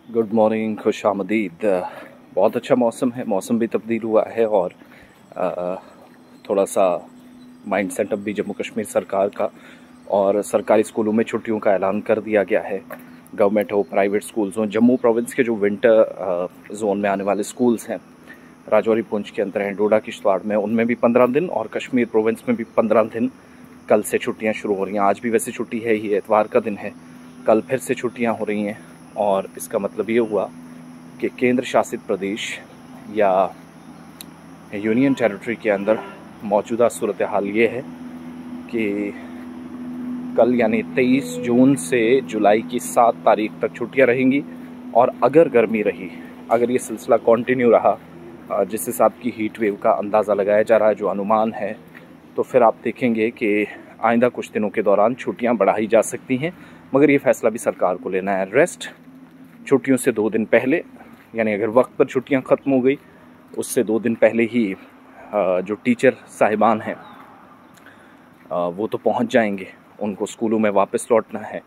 Good morning, खुश आमदीद। बहुत अच्छा मौसम है, मौसम भी तब्दील हुआ है और थोड़ा सा माइंड सेटअप भी जम्मू कश्मीर सरकार का और सरकारी स्कूलों में छुट्टियों का ऐलान कर दिया गया है। गवर्नमेंट हो, प्राइवेट स्कूल्स हों, जम्मू प्रोविंस के जो विंटर जोन में आने वाले स्कूल्स हैं, राजौरी पुंछ के अंदर हैं, डोडा किश्तवाड़ में, उनमें भी 15 दिन और कश्मीर प्रोविंस में भी 15 दिन कल से छुट्टियाँ शुरू हो रही हैं। आज भी वैसे छुट्टी है ही, एतवार का दिन है, कल फिर से छुट्टियाँ हो रही हैं। और इसका मतलब ये हुआ कि केंद्र शासित प्रदेश या यूनियन टेरिटरी के अंदर मौजूदा सूरत हाल ये है कि कल यानी 23 जून से जुलाई की 7 तारीख तक छुट्टियां रहेंगी। और अगर गर्मी रही, अगर ये सिलसिला कंटिन्यू रहा, जिस हिसाब की हीट वेव का अंदाज़ा लगाया जा रहा है, जो अनुमान है, तो फिर आप देखेंगे कि आइंदा कुछ दिनों के दौरान छुट्टियां बढ़ाई जा सकती हैं। मगर ये फैसला भी सरकार को लेना है। रेस्ट छुट्टियों से 2 दिन पहले, यानी अगर वक्त पर छुट्टियां ख़त्म हो गई उससे 2 दिन पहले ही जो टीचर साहिबान हैं वो तो पहुंच जाएंगे, उनको स्कूलों में वापस लौटना है,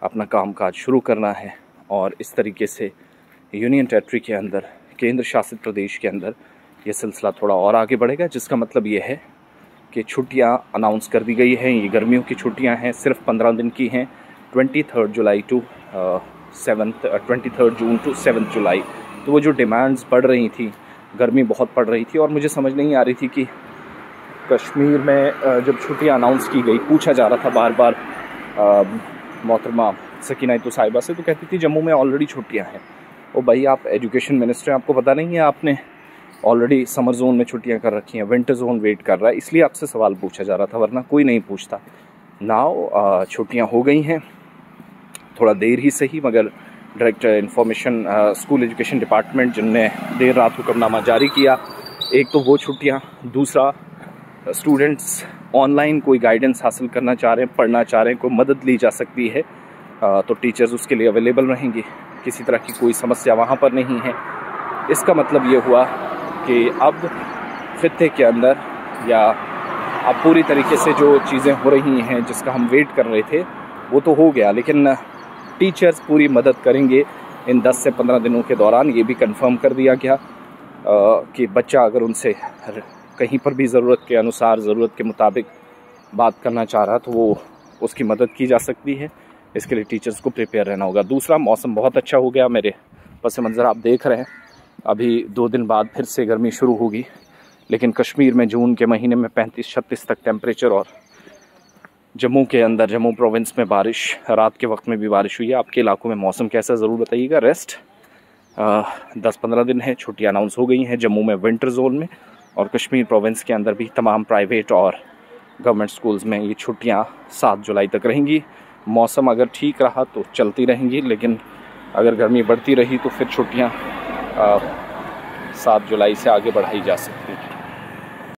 अपना कामकाज शुरू करना है। और इस तरीके से यूनियन टेरिटरी के अंदर, केंद्र शासित प्रदेश के अंदर ये सिलसिला थोड़ा और आगे बढ़ेगा, जिसका मतलब ये है कि छुट्टियां अनाउंस कर दी गई हैं। ये गर्मियों की छुट्टियां हैं, सिर्फ 15 दिन की हैं, 23 जून टू 7 जुलाई। तो वो जो डिमांड्स बढ़ रही थी, गर्मी बहुत पड़ रही थी और मुझे समझ नहीं आ रही थी कि कश्मीर में जब छुट्टियां अनाउंस की गई, पूछा जा रहा था बार बार मोहतरमा सकीना तो साहिबा से, तो कहती थी जम्मू में ऑलरेडी छुट्टियां हैं। ओ भाई, आप एजुकेशन मिनिस्टर हैं, आपको पता नहीं है आपने ऑलरेडी समर जोन में छुट्टियां कर रखी हैं, विंटर जोन वेट कर रहा है, इसलिए आपसे सवाल पूछा जा रहा था, वरना कोई नहीं पूछता। नाउ छुट्टियां हो गई हैं, थोड़ा देर ही सही, मगर direct information school education department जिनने देर रात हुक्मनामा जारी किया, एक तो वो छुट्टियां, दूसरा स्टूडेंट्स ऑनलाइन कोई गाइडेंस हासिल करना चाह रहे हैं, पढ़ना चाह रहे हैं, कोई मदद ली जा सकती है तो टीचर्स उसके लिए अवेलेबल रहेंगे, किसी तरह की कोई समस्या वहाँ पर नहीं है। इसका मतलब ये हुआ कि अब खित्ते के अंदर, या अब पूरी तरीके से जो चीज़ें हो रही हैं जिसका हम वेट कर रहे थे वो तो हो गया, लेकिन टीचर्स पूरी मदद करेंगे इन 10 से 15 दिनों के दौरान। ये भी कंफर्म कर दिया गया कि बच्चा अगर उनसे कहीं पर भी ज़रूरत के अनुसार, ज़रूरत के मुताबिक बात करना चाह रहा तो वो उसकी मदद की जा सकती है। इसके लिए टीचर्स को प्रिपेयर रहना होगा। दूसरा, मौसम बहुत अच्छा हो गया, मेरे पस मंज़र आप देख रहे हैं। अभी 2 दिन बाद फिर से गर्मी शुरू होगी, लेकिन कश्मीर में जून के महीने में 35-36 तक टेम्परेचर, और जम्मू के अंदर, जम्मू प्रोविंस में बारिश, रात के वक्त में भी बारिश हुई है। आपके इलाकों में मौसम कैसा ज़रूर बताइएगा। रेस्ट 10-15 दिन है, छुट्टियाँ अनाउंस हो गई हैं जम्मू में विंटर जोन में, और कश्मीर प्रोविंस के अंदर भी तमाम प्राइवेट और गवर्नमेंट स्कूल्स में ये छुट्टियाँ 7 जुलाई तक रहेंगी। मौसम अगर ठीक रहा तो चलती रहेंगी, लेकिन अगर गर्मी बढ़ती रही तो फिर छुट्टियाँ 7 जुलाई से आगे बढ़ाई जा सकती हैं।